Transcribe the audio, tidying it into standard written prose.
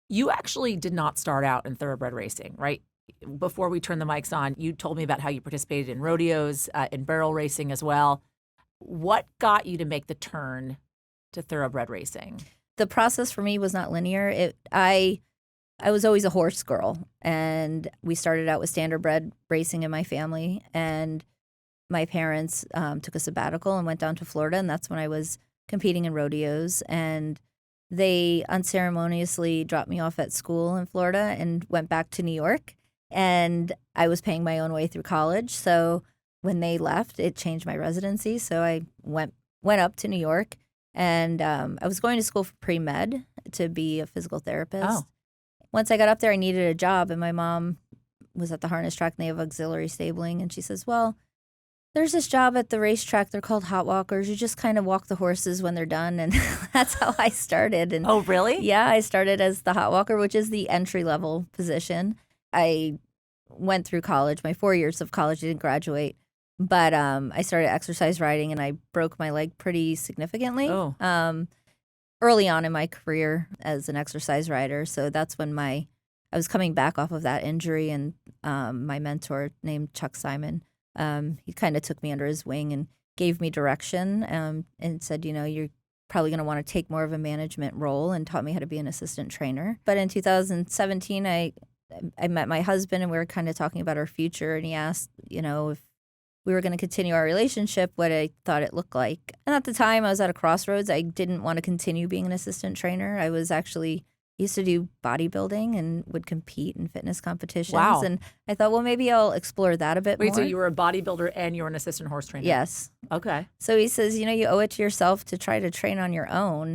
You actually did not start out in thoroughbred racing, right? Before we turn the mics on, you told me about how you participated in rodeos, in barrel racing as well. What got you to make the turn to thoroughbred racing? The process for me was not linear. I was always a horse girl, and we started out with standardbred racing in my family. And my parents took a sabbatical and went down to Florida, and that's when I was competing in rodeos. And they unceremoniously dropped me off at school in Florida and went back to New York. And I was paying my own way through college, so when they left, it changed my residency. So I went up to New York, and I was going to school for pre-med to be a physical therapist. Oh. Once I got up there, I needed a job, and my mom was at the harness track, and they have auxiliary stabling, and she says, well, there's this job at the racetrack. They're called hot walkers. You just kind of walk the horses when they're done, and that's how I started. And Oh, really? yeah, I started as the hot walker, which is the entry-level position. I went through college, my 4 years of college, didn't graduate, but I started exercise riding, and I broke my leg pretty significantly early on in my career as an exercise rider. So that's when I was coming back off of that injury, and my mentor named Chuck Simon, he kind of took me under his wing and gave me direction and said, you're probably going to want to take more of a management role, and taught me how to be an assistant trainer. But in 2017, I met my husband, and we were kind of talking about our future, and he asked, if we were going to continue our relationship, what I thought it looked like. And at the time, I was at a crossroads. I didn't want to continue being an assistant trainer. I was actually used to do bodybuilding and would compete in fitness competitions. Wow. And I thought, well, maybe I'll explore that a bit more. Wait, so you were a bodybuilder and you're an assistant horse trainer? Yes. Okay. So he says, you owe it to yourself to try to train on your own.